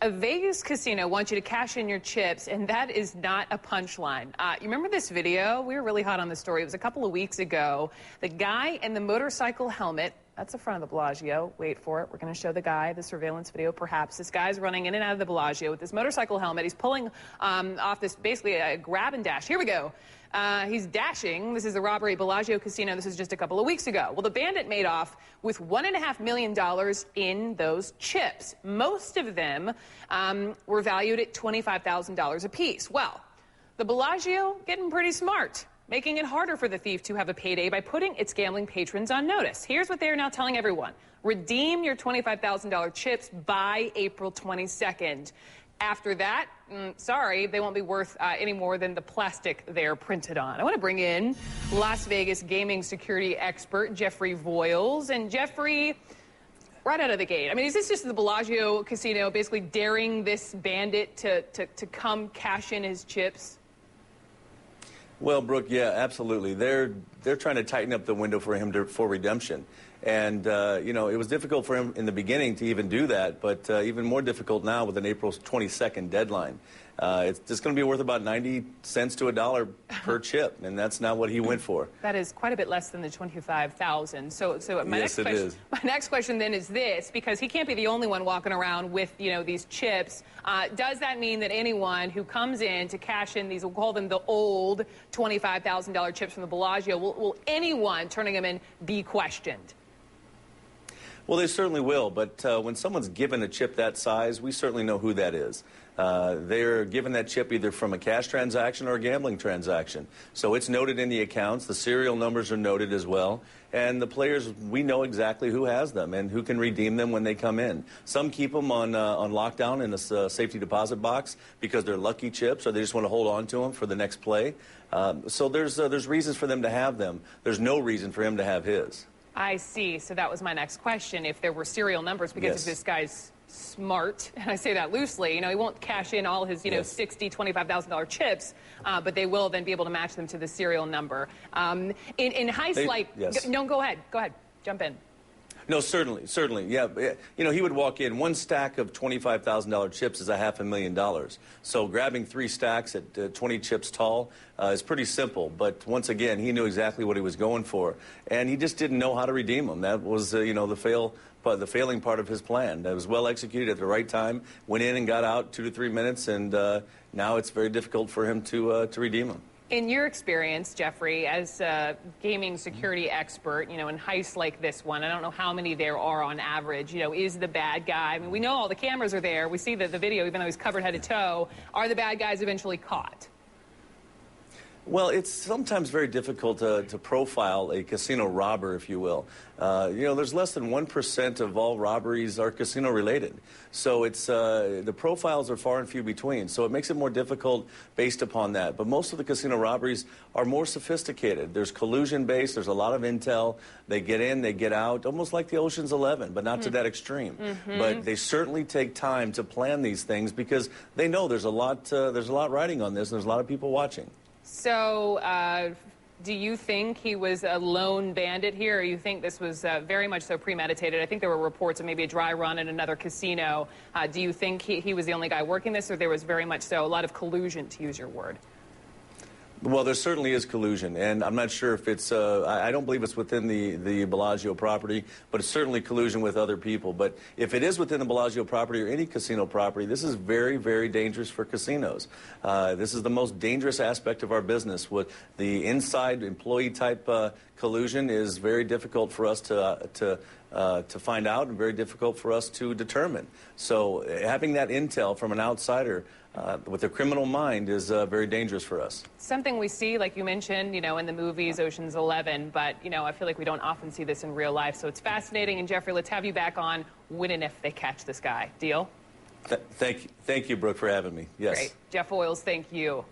A Vegas casino wants you to cash in your chips, and that is not a punchline. You remember this video? We were really hot on the story. It was a couple of weeks ago. The guy in the motorcycle helmet, that's the front of the Bellagio. Wait for it. We're going to show the guy, the surveillance video, perhaps. This guy's running in and out of the Bellagio with this motorcycle helmet. He's pulling off this, basically a grab and dash. Here we go. He's dashing. This is the robbery at Bellagio Casino. This is just a couple of weeks ago. Well, the bandit made off with $1.5 million in those chips. Most of them were valued at $25,000 apiece. Well, the Bellagio getting pretty smart, making it harder for the thief to have a payday by putting its gambling patrons on notice. Here's what they are now telling everyone. Redeem your $25,000 chips by April 22nd. After that, sorry, they won't be worth any more than the plastic they're printed on. I want to bring in Las Vegas gaming security expert Jeffrey Voyles. And Jeffrey, right out of the gate, I mean, is this just the Bellagio Casino basically daring this bandit to come cash in his chips? Well, Brooke, yeah, absolutely. They're trying to tighten up the window for him for redemption. And, you know, it was difficult for him in the beginning to even do that, but even more difficult now with an April 22nd deadline. It's just going to be worth about 90 cents to $1 per chip, and that's not what he went for. That is quite a bit less than the $25,000. So my next question then is this, because he can't be the only one walking around with, you know, these chips. Does that mean that anyone who comes in to cash in these, we'll call them the old $25,000 chips from the Bellagio, will anyone turning them in be questioned? Well, they certainly will, but when someone's given a chip that size, we certainly know who that is. They're given that chip either from a cash transaction or a gambling transaction. So it's noted in the accounts. The serial numbers are noted as well. And the players, we know exactly who has them and who can redeem them when they come in. Some keep them on lockdown in a safety deposit box because they're lucky chips or they just want to hold on to them for the next play. So there's reasons for them to have them. There's no reason for him to have his. I see. So that was my next question. If there were serial numbers, because if this guy's smart, and I say that loosely, you know, he won't cash in all his, you know, $60,000, $25,000 chips, but they will then be able to match them to the serial number. In hindsight, no, go ahead, jump in. No, certainly, yeah. You know, he would walk in. One stack of $25,000 chips is $500,000. So grabbing 3 stacks at 20 chips tall is pretty simple. But once again, he knew exactly what he was going for, and he just didn't know how to redeem them. That was, you know, the failing part of his plan. That was well executed at the right time. Went in and got out 2 to 3 minutes, and now it's very difficult for him to redeem them. In your experience, Jeffrey, as a gaming security expert, you know, in heists like this one, I don't know how many there are on average, you know, is the bad guy, I mean, we know all the cameras are there, we see the video, even though he's covered head to toe, are the bad guys eventually caught? Well, it's sometimes very difficult to profile a casino robber, if you will. You know, there's less than 1% of all robberies are casino-related. So it's the profiles are far and few between. So it makes it more difficult based upon that. But most of the casino robberies are more sophisticated. There's collusion-based. There's a lot of intel. They get in, they get out, almost like the Ocean's 11, but not to that extreme. But they certainly take time to plan these things because they know there's a lot riding on this, and there's a lot of people watching. So, do you think he was a lone bandit here, or you think this was very much so premeditated? I think there were reports of maybe a dry run at another casino. Do you think he was the only guy working this, or there was very much so a lot of collusion, to use your word? Well, there certainly is collusion, and I'm not sure if it's, I don't believe it's within the Bellagio property, but it's certainly collusion with other people. But if it is within the Bellagio property or any casino property, this is very, very dangerous for casinos. This is the most dangerous aspect of our business. With the inside employee-type collusion is very difficult for us to find out and very difficult for us to determine. So having that intel from an outsider with a criminal mind is very dangerous for us. Something we see, like you mentioned, you know, in the movies, Ocean's 11, but, you know, I feel like we don't often see this in real life. So it's fascinating. And, Jeffrey, let's have you back on when and if they catch this guy. Deal? Thank you, Brooke, for having me. Yes. Great. Jeff Voyles, thank you.